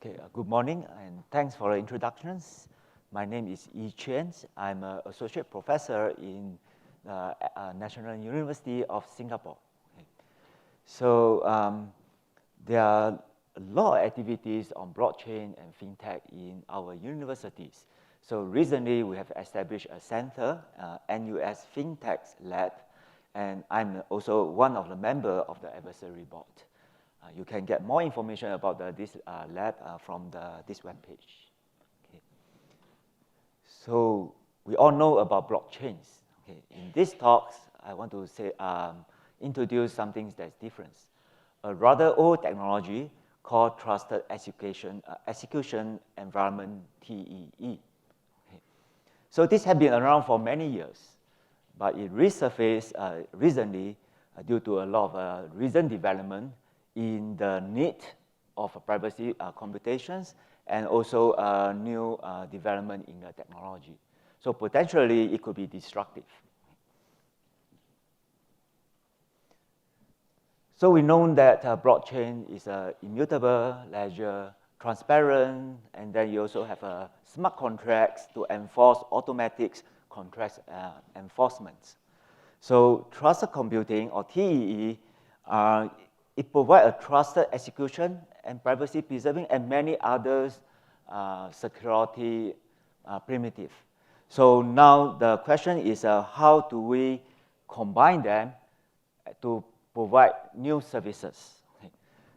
Okay, good morning, and thanks for the introductions. My name is Ee Chien. I'm an associate professor in National University of Singapore. Okay. So there are a lot of activities on blockchain and fintech in our universities. So recently, we have established a center, NUS Fintech Lab, and I'm also one of the members of the advisory board. You can get more information about this lab from this webpage. Okay. So we all know about blockchains. Okay. In these talks, I want to say, introduce something that's different. A rather old technology called Trusted Execution Environment, TEE. Okay. So this has been around for many years, but it resurfaced recently due to a lot of recent development in the need of privacy computations and also new development in the technology. So potentially, it could be destructive. So we know that blockchain is immutable, ledger, transparent, and then you also have smart contracts to enforce automatic contract enforcement. So trusted computing, or TEE, it provides a trusted execution and privacy preserving and many others security primitives. So now the question is how do we combine them to provide new services? Okay.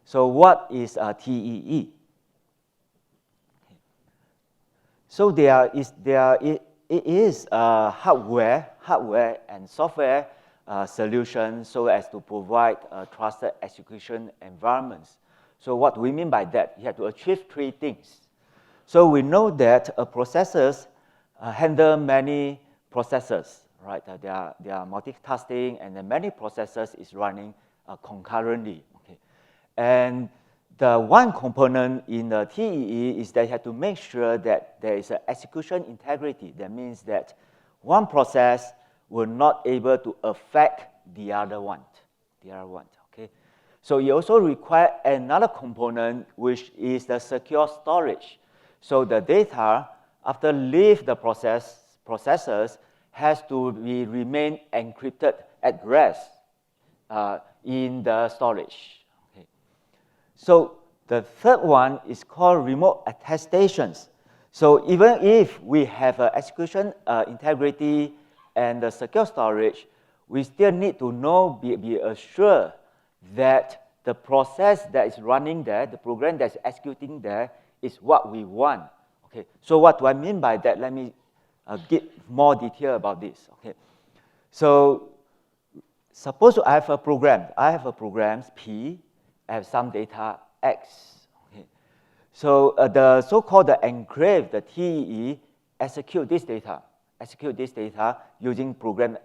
So what is TEE? Okay. So it is hardware and software solution so as to provide trusted execution environments. So what do we mean by that? You have to achieve three things. So we know that processors handle many processes, right? They are multitasking, and then many processes is running concurrently. Okay. And the one component in the TEE is that you have to make sure that there is an execution integrity. That means that one process will not able to affect the other one. Okay? So you also require another component, which is the secure storage. So the data, after leave the processors, has to remain encrypted at rest in the storage. Okay. So the third one is called remote attestations. So even if we have execution integrity and the secure storage, we still need to know, be assured that the process that is running there, the program that's executing there, is what we want. Okay. So what do I mean by that? Let me give more detail about this. Okay. So suppose I have a program. I have a program P. I have some data X. Okay. So the so-called enclave, the TEE, execute this data using program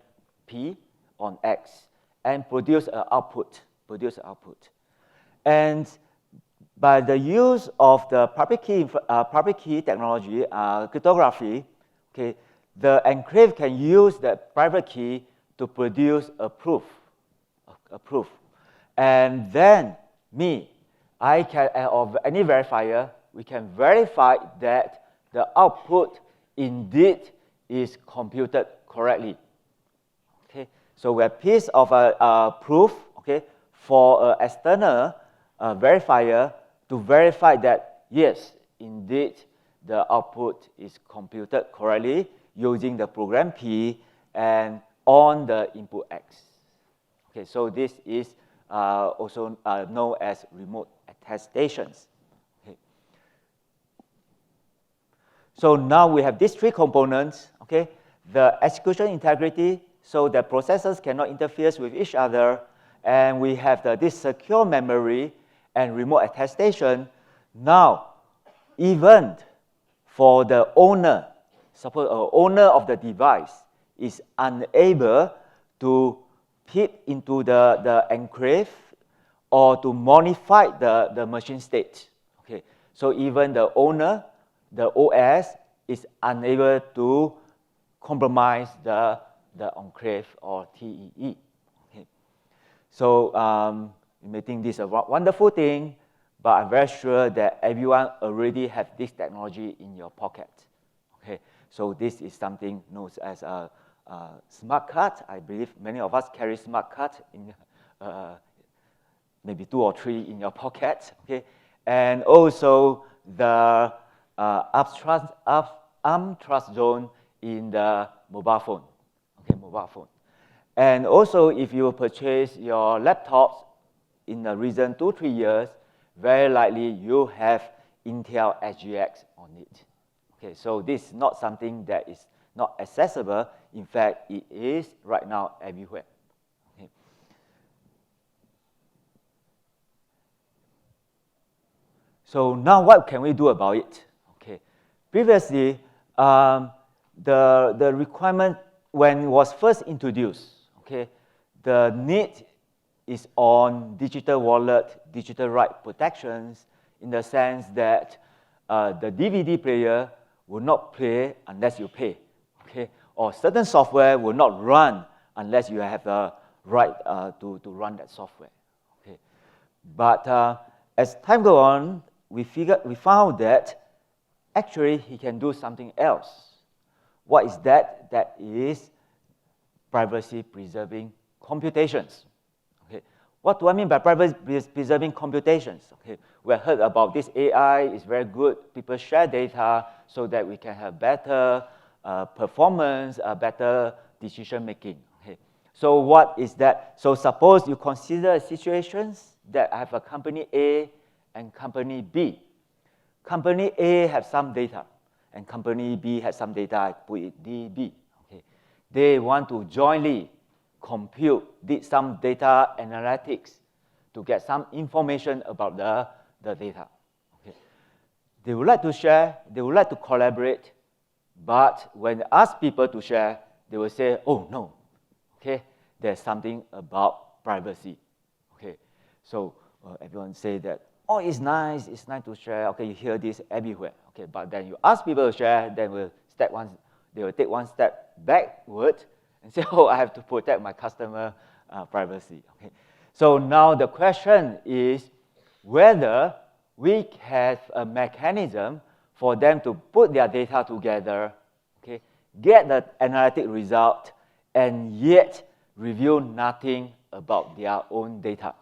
P on X and produce an output. And by the use of the public key technology, cryptography, okay, the enclave can use the private key to produce a proof. And then I can, or any verifier, we can verify that the output indeed is computed correctly. Okay, so we have a piece of proof, okay, for an external verifier to verify that yes, indeed, the output is computed correctly using the program P and on the input X. Okay, so this is also known as remote attestations. So now we have these three components, okay? The execution integrity, so the processors cannot interfere with each other, and we have this secure memory and remote attestation. Now, even for the owner, suppose an owner of the device is unable to peep into the enclave or to modify the machine state. Okay, so even the owner, the OS, is unable to compromise the enclave or TEE. Okay. So you may think this is a wonderful thing, but I'm very sure that everyone already have this technology in your pocket. Okay, so this is something known as a smart card. I believe many of us carry smart card in maybe 2 or 3 in your pocket. Okay, and also the arm trust zone in the mobile phone. Okay, mobile phone. And also, if you purchase your laptops in the recent 2-3 years, very likely you have Intel SGX on it. Okay, so this is not something that is not accessible. In fact, it is right now everywhere. Okay. So now what can we do about it? Okay. Previously, the requirement when it was first introduced, okay, the need is on digital wallet, digital right protections, in the sense that the DVD player will not play unless you pay, okay? Or certain software will not run unless you have the right to run that software, okay? But as time goes on, we found that actually he can do something else. What is that? That is privacy-preserving computations. Okay. What do I mean by privacy-preserving computations? Okay. We have heard about this AI is very good. People share data so that we can have better performance, better decision making. Okay. So what is that? So suppose you consider situations that I have a company A and company B. Company A has some data, and company B has some data. I put it DB. Okay. They want to jointly compute, did some data analytics to get some information about the data. Okay. They would like to share, they would like to collaborate, but when I ask people to share, they will say, oh no, okay, there's something about privacy. Okay. So everyone say that, oh, it's nice to share. Okay, you hear this everywhere. Okay, but then you ask people to share, then they will take one step backward and say, oh, I have to protect my customer privacy. Okay. So now the question is whether we have a mechanism for them to put their data together, okay, get the analytic result, and yet reveal nothing about their own data.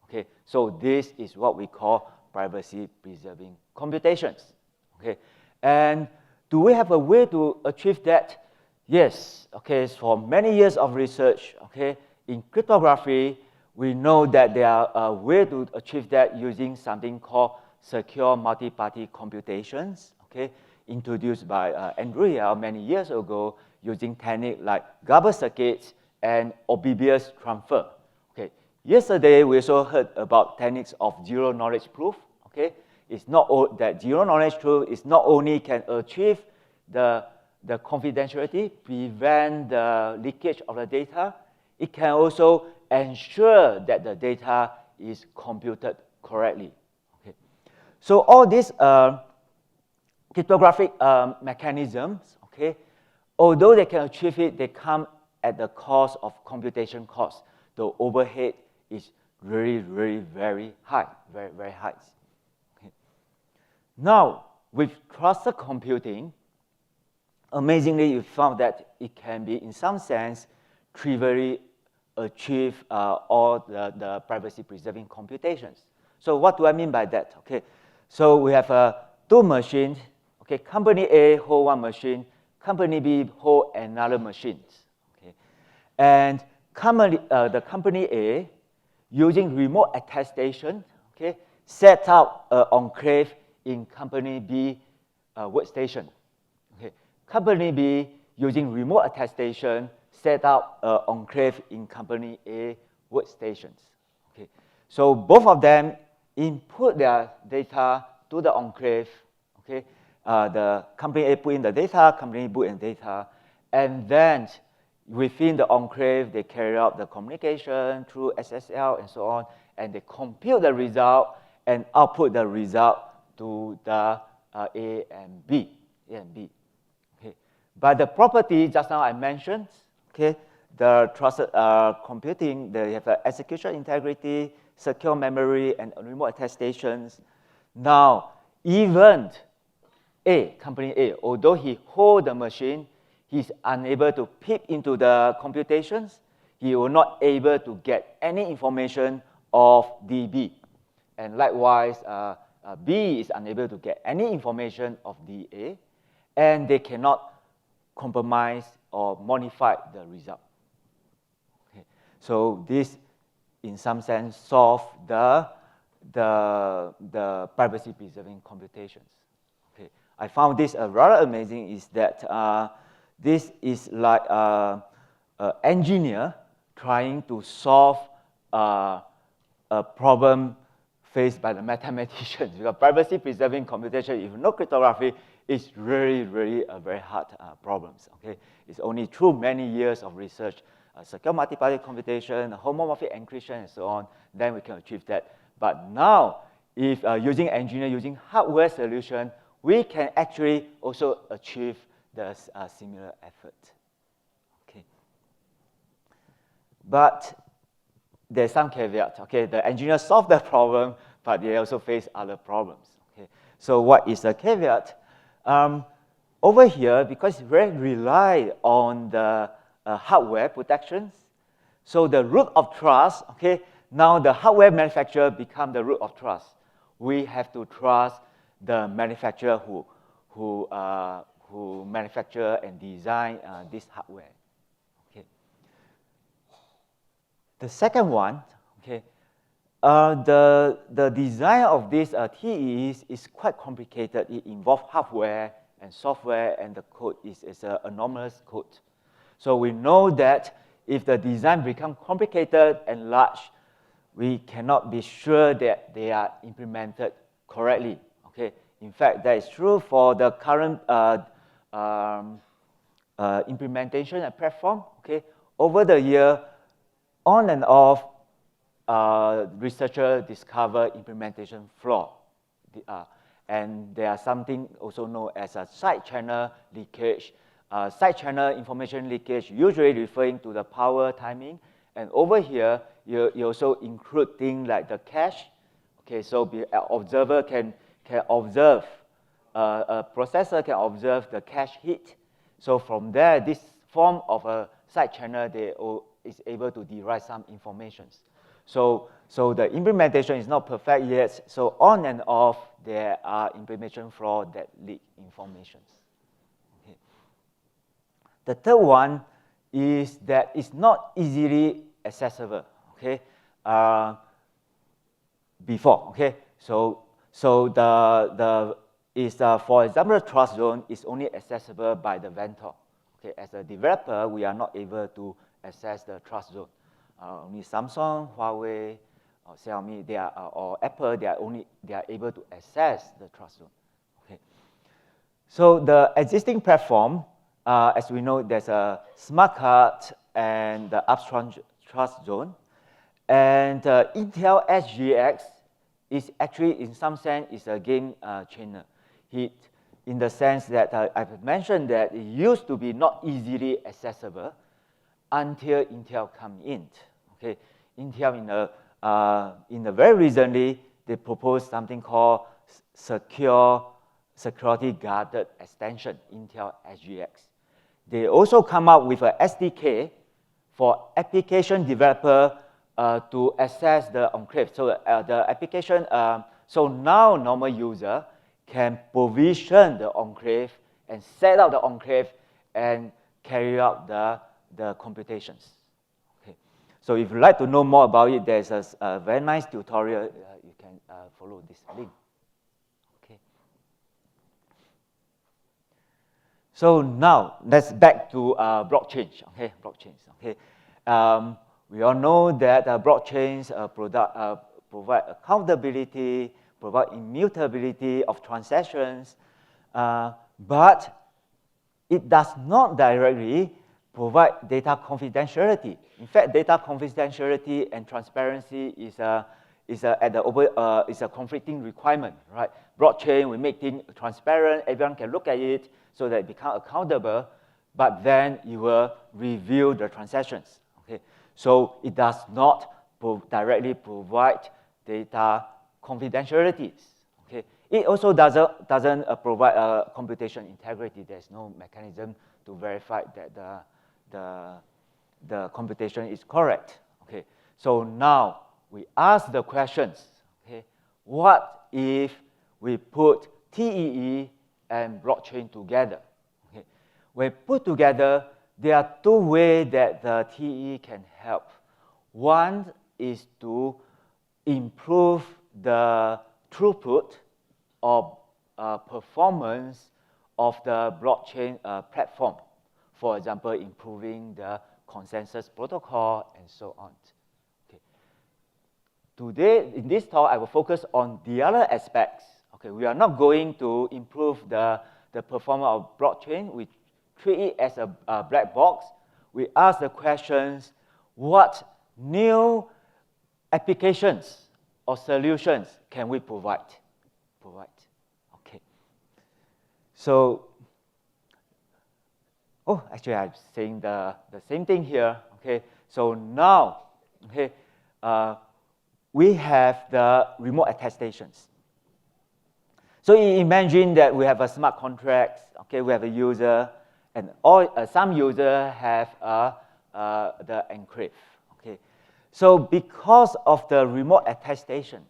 Okay, so this is what we call privacy-preserving computations. Okay, and do we have a way to achieve that? Yes. Okay, for many years of research, okay, in cryptography, we know that there are a way to achieve that using something called secure multi-party computations. Okay, introduced by Andrew Yao many years ago, using techniques like Garber circuits and obvious transfer. Okay. Yesterday, we also heard about techniques of zero-knowledge proof. Okay, it's not that zero-knowledge proof is not only can achieve the confidentiality, prevent the leakage of the data, it can also ensure that the data is computed correctly. Okay. So all these cryptographic mechanisms, okay, although they can achieve it, they come at the cost of computation cost. The overhead is very, very, very high, very, very high. Okay. Now, with cluster computing, amazingly, we found that it can be, in some sense, trivially achieve all the privacy-preserving computations. So what do I mean by that? Okay, so we have 2 machines. Okay, company A hold one machine, company B hold another machine. Okay, and the company A, using remote attestation, okay, set up an enclave in company B workstation. Okay. Company B, using remote attestation, set up an enclave in company A workstations. Okay. So both of them input their data to the enclave. Okay. The company A put in the data, company B put in data, and then within the enclave, they carry out the communication through SSL and so on, and they compute the result and output the result to the A and B. Okay. But the property just now I mentioned, okay, the trusted computing, they have execution integrity, secure memory, and remote attestations. Now, even company A, although he holds the machine, he's unable to peek into the computations. He will not able to get any information of DB. And likewise, B is unable to get any information of DA, and they cannot compromise or modify the result. Okay. So this, in some sense, solves the privacy-preserving computations. Okay. I found this rather amazing is that this is like an engineer trying to solve a problem faced by the mathematicians. Because privacy-preserving computation, if no cryptography, is really, really a very hard problem. Okay? It's only through many years of research, secure multi-party computation, homomorphic encryption, and so on, then we can achieve that. But now, if using engineer, using hardware solution, we can actually also achieve the similar effort. Okay. But there's some caveat. Okay, the engineers solve the problem, but they also face other problems. Okay, so what is the caveat? Over here, because we rely on the hardware protections, so the root of trust. Okay, now the hardware manufacturer become the root of trust. We have to trust the manufacturer who manufacture and design this hardware. The second one, okay, the design of this TEs is quite complicated. It involves hardware and software, and the code is an anomalous code. So we know that if the design becomes complicated and large, we cannot be sure that they are implemented correctly. Okay, in fact, that is true for the current implementation and platform. Okay, over the year, on and off, researchers discover implementation flaw. And there are something also known as a side channel leakage. Side channel information leakage usually referring to the power timing. And over here, you also include things like the cache. Okay, so the observer can observe, a processor can observe the cache hit. So from there, this form of a side channel, is able to derive some information. So the implementation is not perfect yet. So on and off, there are implementation flaws that leak information. Okay. The third one is that it's not easily accessible. Okay. Before. Okay. So the for example, trust zone is only accessible by the vendor. Okay. As a developer, we are not able to access the trust zone. Only Samsung, Huawei, or Xiaomi, or Apple, they are able to access the trust zone. Okay. So the existing platform, as we know, there's a smart card and the upfront trust zone, and Intel SGX is actually, in some sense, is a game changer. In the sense that I've mentioned that it used to be not easily accessible until Intel come in. Okay, Intel in the very recently they proposed something called security guarded extension, Intel SGX. They also come up with an SDK for application developer to access the enclave. So the application, so now normal user can provision the enclave and set up the enclave and carry out the computations. Okay. So if you'd like to know more about it, there's a very nice tutorial. You can follow this link. Okay. So now let's back to blockchain. Okay, blockchains. Okay. We all know that blockchains provide accountability, provide immutability of transactions, but it does not directly provide data confidentiality. In fact, data confidentiality and transparency is a conflicting requirement, right? Blockchain, we make things transparent, everyone can look at it so that it becomes accountable, but then you will review the transactions. Okay? So it does not directly provide data confidentialities. Okay, it also doesn't provide computation integrity. There's no mechanism to verify that the computation is correct. Okay, so now we ask the questions. Okay, what if we put TEE and blockchain together? Okay, when put together, there are two ways that the TEE can help. One is to improve the throughput or performance of the blockchain platform. For example, improving the consensus protocol and so on. Okay. Today, in this talk, I will focus on the other aspects. Okay, we are not going to improve the performance of blockchain. We treat it as a black box. We ask the questions, what new applications or solutions can we provide? Okay. So, actually, I'm saying the same thing here. Okay. So now, okay, we have the remote attestations. So imagine that we have a smart contract. Okay, we have a user, and some user have the enclave. Okay. So because of the remote attestation,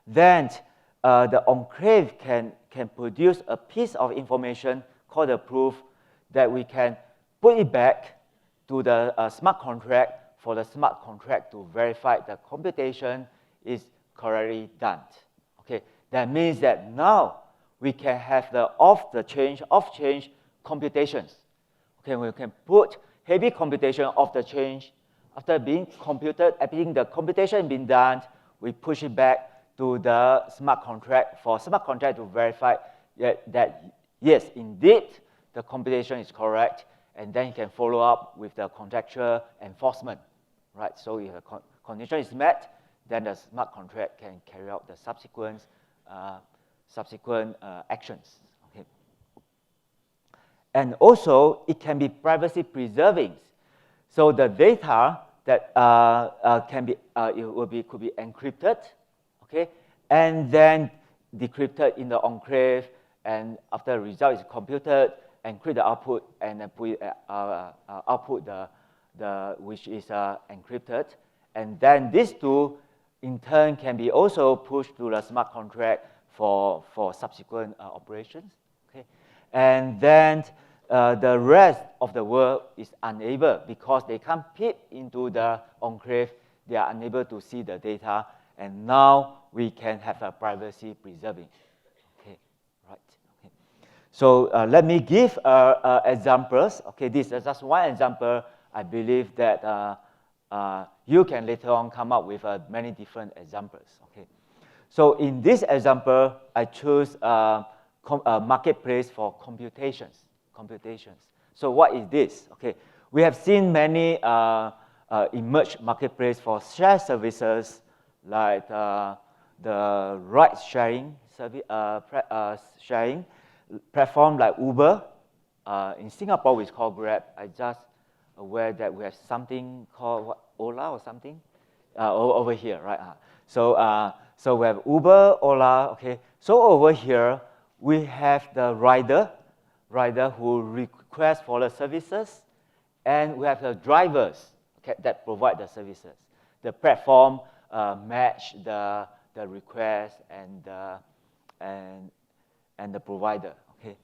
then the enclave can produce a piece of information called a proof that we can put it back to the smart contract for the smart contract to verify the computation is correctly done. Okay, that means that now we can have the off-chain computations. Okay, we can put heavy computation off the chain. After being computed, after the computation being done, we push it back to the smart contract for smart contract to verify that yes, indeed, the computation is correct, and then you can follow up with the contractual enforcement, right? So if the condition is met, then the smart contract can carry out the subsequent actions. Okay. And also, it can be privacy preserving. So the data that could be encrypted, okay, and then decrypted in the enclave, and after the result is computed, encrypt the output, and then output which is encrypted, and then these two in turn can be also pushed to the smart contract for subsequent operations. Okay, and then the rest of the world is unable because they can't peep into the enclave. They are unable to see the data, and now we can have a privacy preserving. Okay, right. Okay. So let me give examples. Okay, this is just one example. I believe that you can later on come up with many different examples. Okay. So in this example, I choose a marketplace for computations. So what is this? Okay, we have seen many emerged marketplace for shared services like the ride-sharing sharing platform like Uber. In Singapore, we call Grab. I just aware that we have something called Ola or something over here, right? So we have Uber, Ola. Okay. So over here we have the rider who request for the services, and we have the drivers, okay, that provide the services. The platform match the request and the provider. Okay,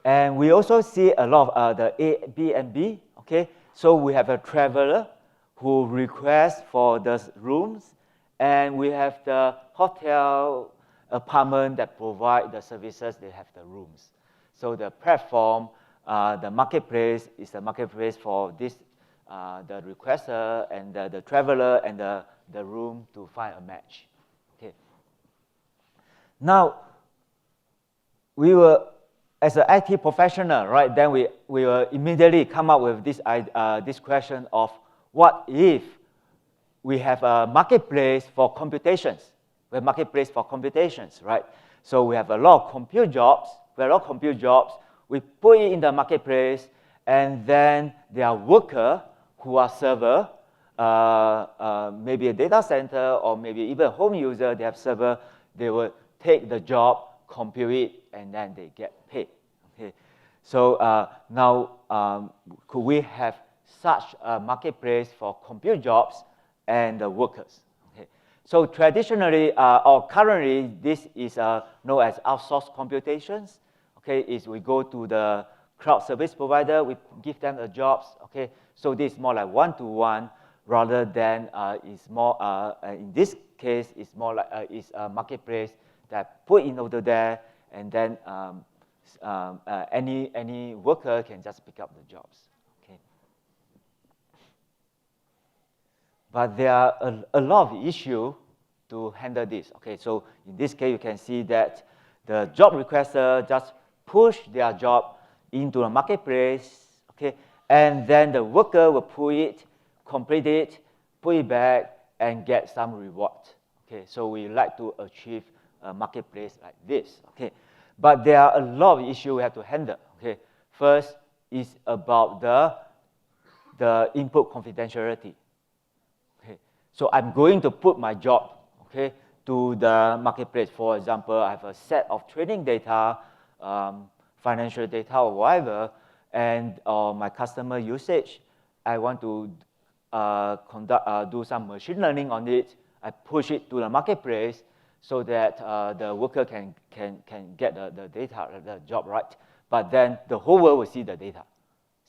and we also see a lot of the Airbnb. Okay, so we have a traveler who requests for the rooms, and we have the hotel apartment that provide the services. They have the rooms. So the platform, the marketplace is a marketplace for this, the requester and the traveler and the room to find a match. Okay. Now, we were, as an IT professional, right, then we will immediately come up with this question of what if we have a marketplace for computations? We have marketplace for computations, right? So we have a lot of compute jobs. We put it in the marketplace, and then there are workers who are server maybe a data center or maybe even a home user, they have server, they will take the job, compute it, and then they get paid. Okay. So now, could we have such a marketplace for compute jobs and the workers? Okay. So traditionally or currently, this is known as outsourced computations. Okay, is we go to the cloud service provider, we give them the jobs. Okay, so this is more like one-to-one rather than it's more in this case it's more like it's a marketplace that put in over there, and then any worker can just pick up the jobs. Okay. But there are a lot of issues to handle this. Okay, so in this case, you can see that the job requester just push their job into the marketplace. Okay, and then the worker will pull it, complete it, put it back, and get some reward. Okay, so we like to achieve a marketplace like this. Okay, but there are a lot of issues we have to handle. Okay, first is about the input confidentiality. Okay, so I'm going to put my job, okay, to the marketplace. For example, I have a set of training data, financial data, or whatever, and my customer usage. I want to do some machine learning on it. I push it to the marketplace so that the worker can get the data, the job, right? But then the whole world will see the data.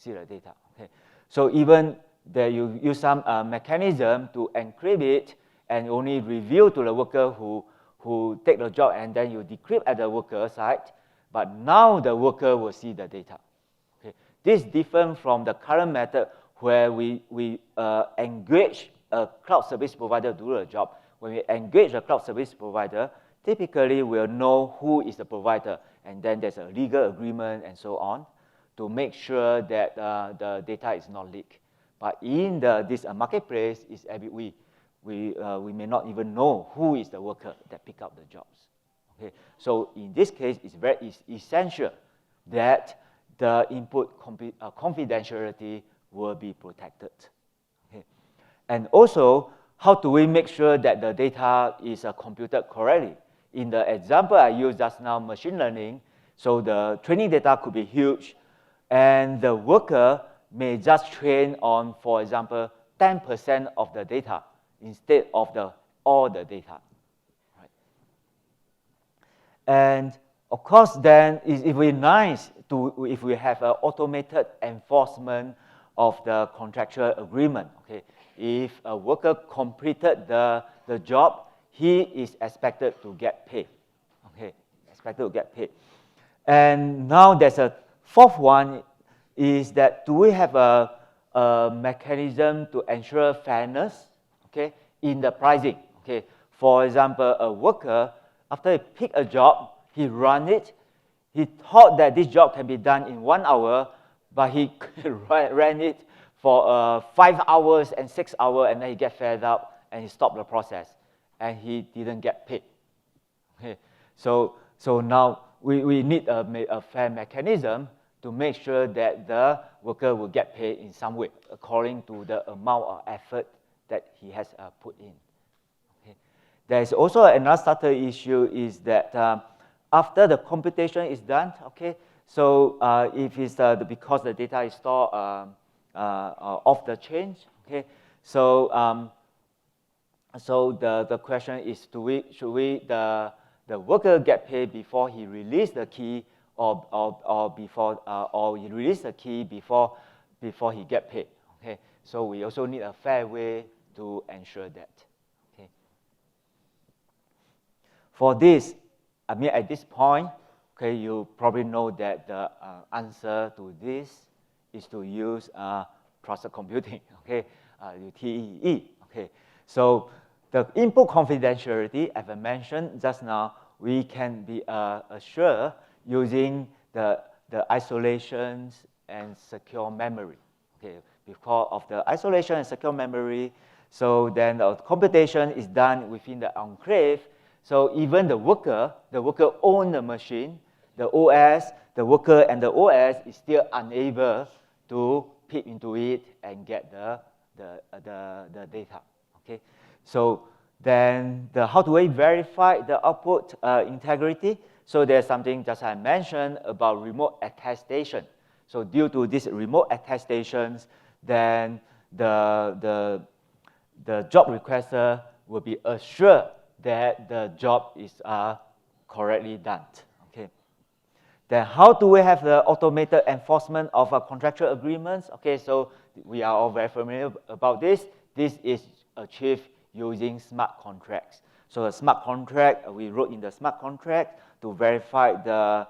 Okay. So even there you use some mechanism to encrypt it and only reveal to the worker who take the job, and then you decrypt at the worker side. But now the worker will see the data. Okay. This is different from the current method where we engage a cloud service provider to do the job. When we engage a cloud service provider, typically we'll know who is the provider, and then there's a legal agreement and so on to make sure that the data is not leaked. But in this marketplace, we may not even know who is the worker that pick up the jobs. Okay, so in this case, it's very essential that the input confidentiality will be protected. Okay. And also, how do we make sure that the data is computed correctly? In the example I used just now, machine learning, so the training data could be huge, and the worker may just train on, for example, 10% of the data instead of all the data. Right? And of course, then it would be nice if we have an automated enforcement of the contractual agreement. Okay, if a worker completed the job, he is expected to get paid. Okay, expected to get paid. And now there's a fourth one, is that do we have a mechanism to ensure fairness? Okay, in the pricing. Okay, for example, a worker, after he pick a job, he run it. He thought that this job can be done in 1 hour, but he ran it for 5 hours and 6 hours, and then he get fed up and he stopped the process, and he didn't get paid. Okay, so now we need a fair mechanism to make sure that the worker will get paid in some way according to the amount of effort that he has put in. Okay. There is also another subtle issue, is that after the computation is done, okay, so if it's because the data is stored off the chain, okay, so the question is, should the worker get paid before he release the key, or he release the key before he get paid? Okay, so we also need a fair way to ensure that. Okay. For this, I mean, at this point, okay, you probably know that the answer to this is to use process computing. Okay, TEE. Okay, so the input confidentiality, as I mentioned just now, we can be assured using the isolations and secure memory. Okay, because of the isolation and secure memory, so then the computation is done within the enclave. So even the worker owns the machine, the OS, the worker and the OS is still unable to peek into it and get the the data. Okay, so then how do we verify the output integrity? So there's something just I mentioned about remote attestation. So due to these remote attestations, then the job requester will be assured that the job is correctly done. Okay. Then how do we have the automated enforcement of contractual agreements? Okay, so we are all very familiar about this. This is achieved using smart contracts. So a smart contract, we wrote in the smart contract to verify the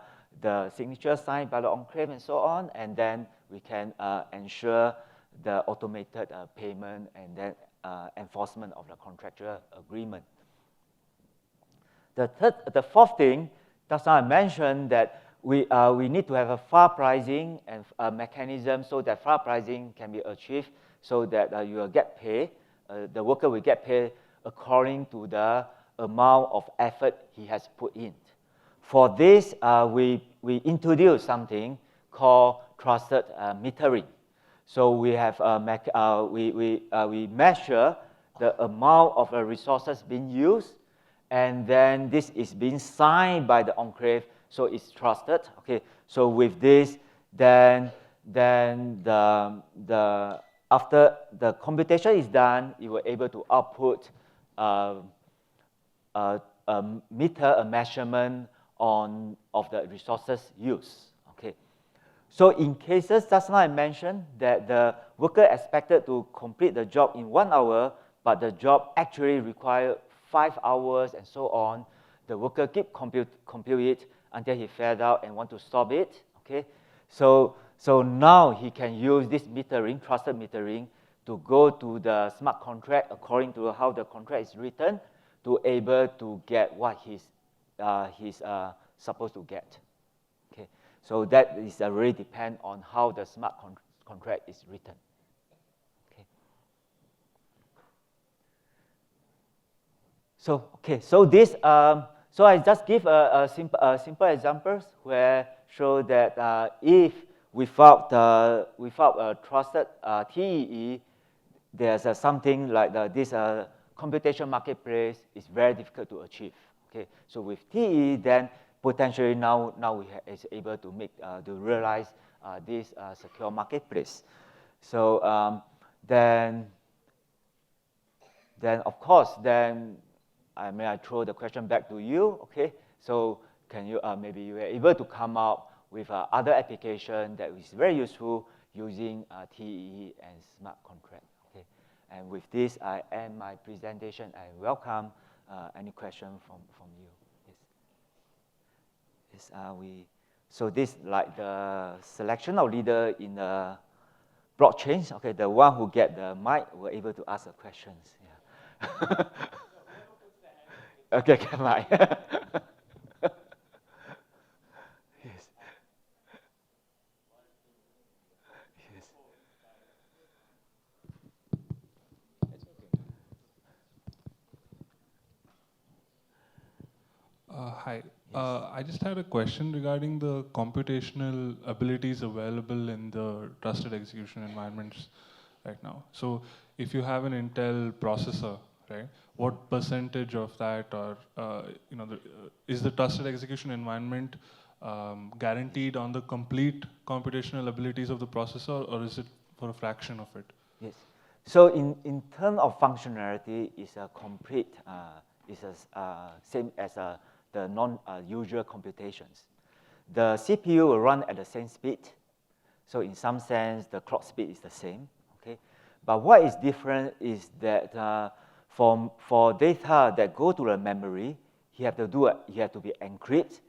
signature signed by the enclave and so on, and then we can ensure the automated payment and then enforcement of the contractual agreement. The fourth thing, just now I mentioned that we need to have a fair pricing and a mechanism so that fair pricing can be achieved so that you will get paid, the worker will get paid according to the amount of effort he has put in. For this, we introduce something called trusted metering. So we have we measure the amount of resources being used, and then this is being signed by the enclave, so it's trusted. Okay, so with this, then after the computation is done, you were able to output a measurement of the resources used. Okay, so in cases just now I mentioned that the worker expected to complete the job in 1 hour, but the job actually required 5 hours and so on. The worker keep compute it until he fed out and want to stop it. Okay, so now he can use this metering, trusted metering, to go to the smart contract according to how the contract is written, to able to get what he's supposed to get. Okay, so that is really depend on how the smart contract is written. Okay. So this so I just give a simple examples where show that if without a trusted TEE, there's something like this computation marketplace is very difficult to achieve. Okay, so with TEE, then potentially now we is able to make to realize this secure marketplace. So then of course I throw the question back to you. Okay, so can you maybe you are able to come up with other application that is very useful using TEE and smart contract. Okay, and with this I end my presentation. I welcome any question from you. Yes. So this like the selection of leader in the blockchain. Okay, the one who get the mic were able to ask the questions. Yeah. Okay, come on. Yes. Yes. Hi. Yes. I just had a question regarding the computational abilities available in the trusted execution environments right now. So if you have an Intel processor, right, what percentage of that, or is the trusted execution environment guaranteed on the complete computational abilities of the processor, or is it for a fraction of it? Yes. So in terms of functionality, it's a complete, same as the non-usual computations. The CPU will run at the same speed. So in some sense, the clock speed is the same. Okay. But what is different is that for data that go to the memory, you have to be encrypted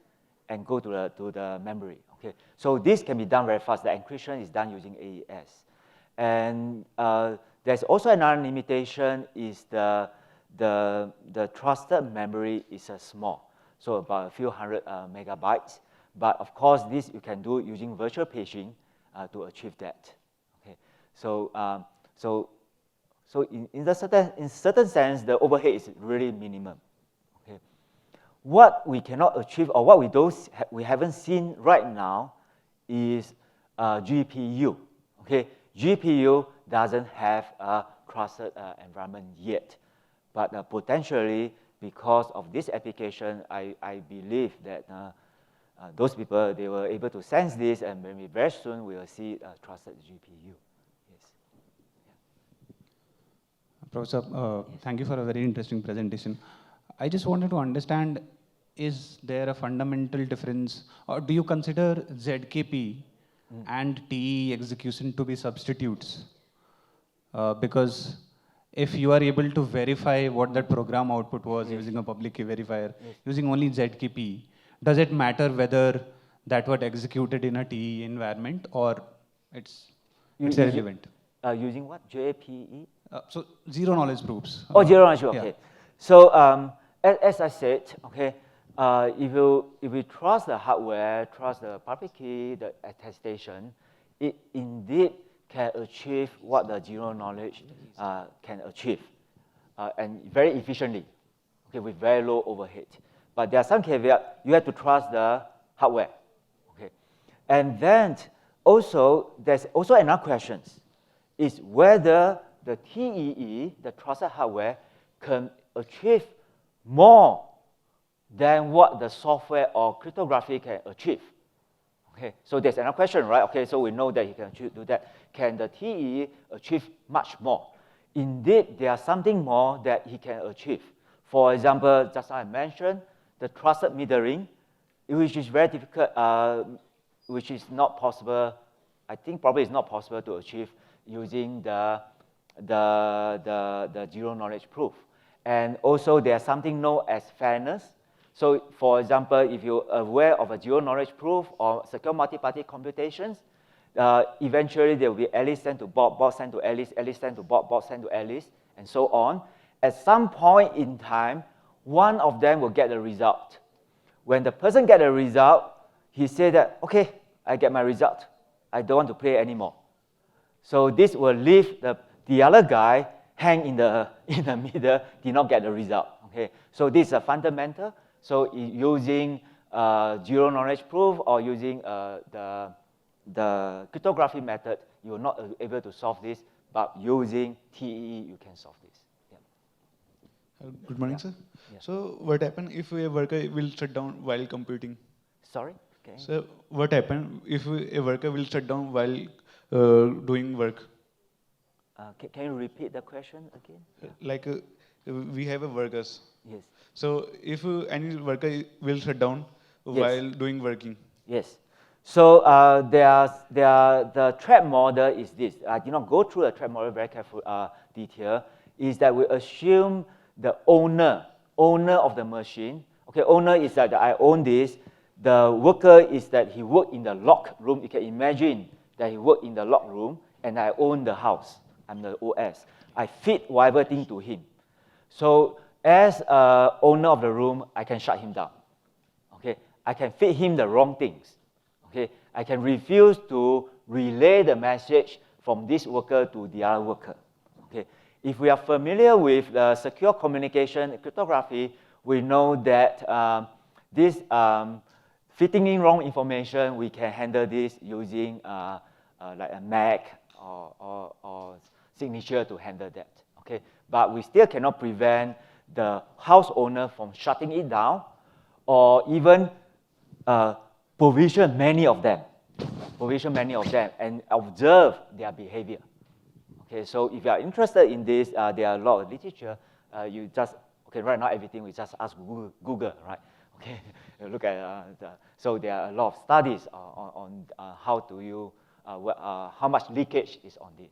and go to the memory. Okay. So this can be done very fast. The encryption is done using AES. And there's also another limitation is the trusted memory is small, so about a few hundred megabytes. But of course, this you can do using virtual paging to achieve that. Okay, so in certain sense, the overhead is really minimum. Okay, what we cannot achieve or what we haven't seen right now is GPU. Okay, GPU doesn't have a trusted environment yet. But potentially, because of this application, I believe that those people, they were able to sense this, and maybe very soon we will see a trusted GPU. Yes. Yeah. Professor, thank you for a very interesting presentation. I just wanted to understand, is there a fundamental difference, or do you consider ZKP and TE execution to be substitutes? Because if you are able to verify what that program output was using a public key verifier, using only ZKP, does it matter whether that was executed in a TE environment or it's irrelevant? Using what? JPE? So zero knowledge proofs. Zero knowledge, okay. Yeah. So as I said, okay, if we trust the hardware, trust the public key, the attestation, it indeed can achieve what the zero knowledge can achieve, and very efficiently, okay, with very low overhead. But there are some caveats. You have to trust the hardware, okay. And then also, there's also another question, is whether the TEE, the trusted hardware, can achieve more than what the software or cryptography can achieve. Okay, so there's another question, right? Okay, so we know that he can do that. Can the TEE achieve much more? Indeed, there's something more that he can achieve. For example, just as I mentioned, the trusted metering, which is very difficult, which is not possible. I think probably it's not possible to achieve using the zero knowledge proof. And also, there's something known as fairness. So, for example, if you're aware of a zero knowledge proof or secure multi-party computations, eventually there will be Alice sent to Bob, Bob sent to Alice, Alice sent to Bob, Bob sent to Alice, and so on. At some point in time, one of them will get the result. When the person gets the result, he said that, okay, I get my result. I don't want to play anymore. So this will leave the other guy hang in the middle, did not get the result. Okay, so this is a fundamental. So using zero knowledge proof or using the cryptography method, you're not able to solve this, but using TEE, you can solve this. Yeah. Good morning, sir. Yeah. So what happens if a worker will shut down while computing? Sorry? Okay. So what happens if a worker will shut down while doing work? Can you repeat the question again? Yeah. Like we have a workers. Yes. So if any worker will shut down while doing working. Yes. So the threat model is this. I did not go through the threat model very careful detail. Is that we assume the owner of the machine. Okay, owner is that I own this. The worker is that he worked in the lock room. You can imagine that he worked in the lock room, and I own the house. I'm the OS. I feed whatever thing to him. So as owner of the room, I can shut him down. Okay, I can feed him the wrong things. Okay, I can refuse to relay the message from this worker to the other worker. Okay, if we are familiar with the secure communication cryptography, we know that this fitting in wrong information, we can handle this using like a MAC or signature to handle that. Okay, but we still cannot prevent the house owner from shutting it down, or even provision many of them, and observe their behavior. Okay, so if you are interested in this, there are a lot of literature. You just, okay, right now everything we just ask Google, right? Okay, look at so there are a lot of studies on how do you, how much leakage is on this.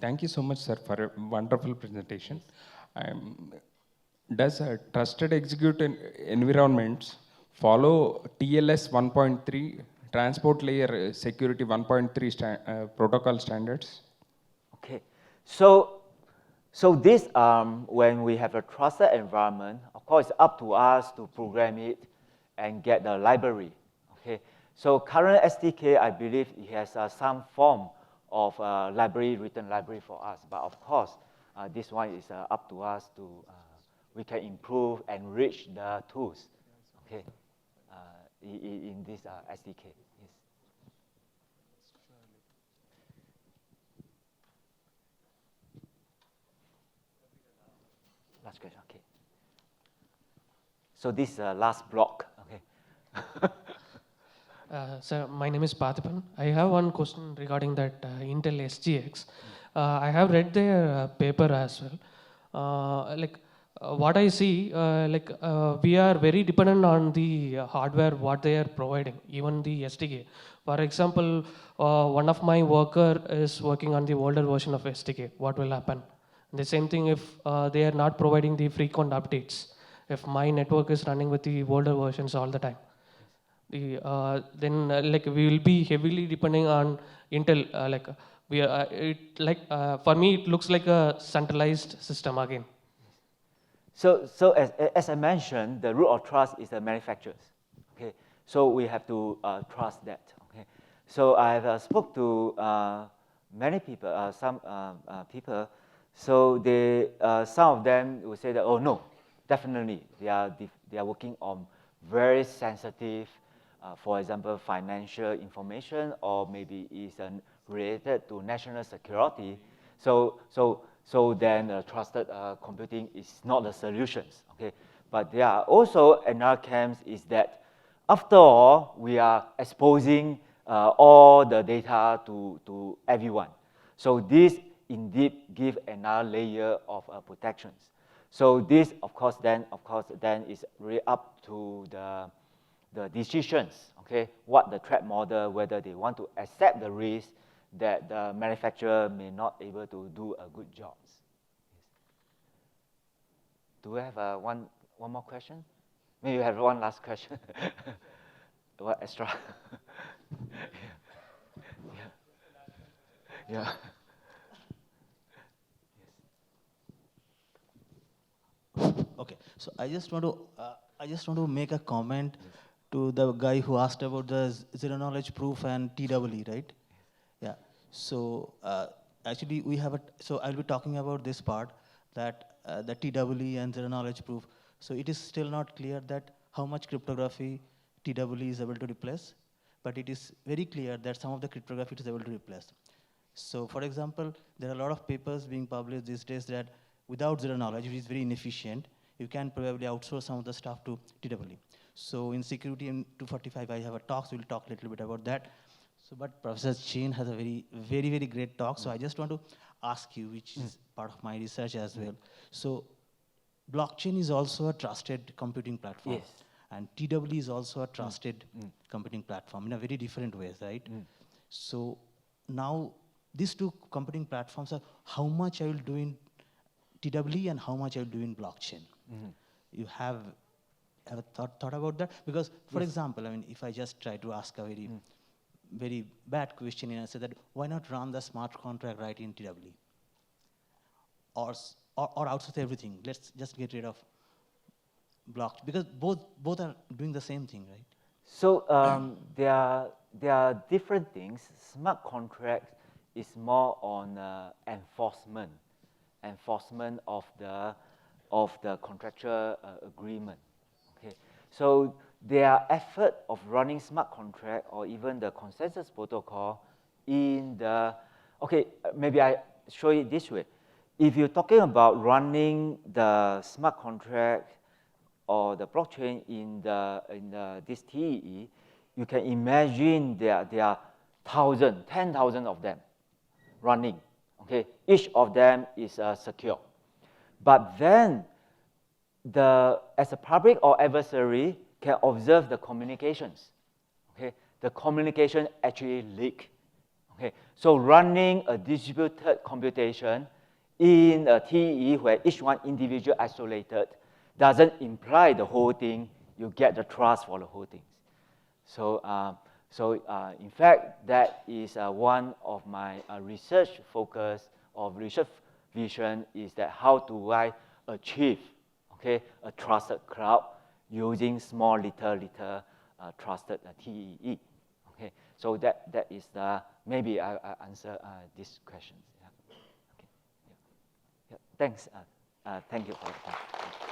Thank you so much, sir, for a wonderful presentation. Does trusted execution environments follow TLS 1.3 transport layer security 1.3 protocol standards? Okay, so this when we have a trusted environment, of course, it's up to us to program it and get the library. Okay, so current SDK, I believe it has some form of written library for us. But of course, this one is up to us to, we can improve, enrich the tools, okay, in this SDK, yes. last question, okay. So this last block, okay. Sir, my name is Parthipan. I have one question regarding that Intel SGX. I have read their paper as well. What I see, we are very dependent on the hardware what they are providing, even the SDK. For example, one of my worker is working on the older version of SDK. What will happen? The same thing if they are not providing the frequent updates. If my network is running with the older versions all the time. Then we will be heavily depending on Intel. For me, it looks like a centralized system again. So as I mentioned, the root of trust is the manufacturers. Okay, so we have to trust that. Okay, so I have spoke to many people, some people. So they, some of them will say that, oh no, definitely they are working on very sensitive. For example, financial information, or maybe is related to national security. So then trusted computing is not the solutions. Okay, but there are also another camps is that after all we are exposing all the data to everyone. So this indeed give another layer of protections. So this of course then is really up to the decisions, okay, what the threat model, whether they want to accept the risk that the manufacturer may not able to do a good job. Yes. Do we have one more question? Maybe you have one last question. What extra? Yeah. Okay, so I just want to make a comment to the guy who asked about the zero knowledge proof and TEE, right? Yeah. So actually, we have so I'll be talking about this part, that the TEE and zero knowledge proof. So it is still not clear that how much cryptography TEE is able to replace, but it is very clear that some of the cryptography it is able to replace. So for example, there are a lot of papers being published these days that without zero knowledge, which is very inefficient, you can probably outsource some of the stuff to TEE. So in security in 245, I have a talk, so we'll talk a little bit about that. So, but Professor Chien has a very great talk. So I just want to ask you, which is part of my research as well. So blockchain is also a trusted computing platform. Yes. And TEE is also a trusted computing platform in a very different ways, right? So now these two computing platforms are how much I will do in TEE and how much I will do in blockchain. You have a thought about that? Because, for example, I mean, if I just try to ask a very bad question and I say that, why not run the smart contract right in TEE? Or outsource everything. Let's just get rid of blockchain, because both are doing the same thing, right? So there are different things. Smart contract is more on enforcement of the contractual agreement. Okay, so there are effort of running smart contract or even the consensus protocol in the. Okay, maybe I show it this way. If you're talking about running the smart contract or the blockchain in this TEE, you can imagine there are 10,000 of them running. Okay, each of them is secure. But then, as a public or adversary can observe the communications. Okay, the communication actually leak. Okay, so running a distributed computation in a TEE where each one individual isolated doesn't imply the whole thing. You get the trust for the whole thing. So, in fact, that is one of my research focus or research vision is that how do I achieve, okay, a trusted cloud using small little trusted TEE. Okay, so that is the maybe I answer this question. Yeah. Okay. Yeah. Yeah. Thanks. Thank you for the time.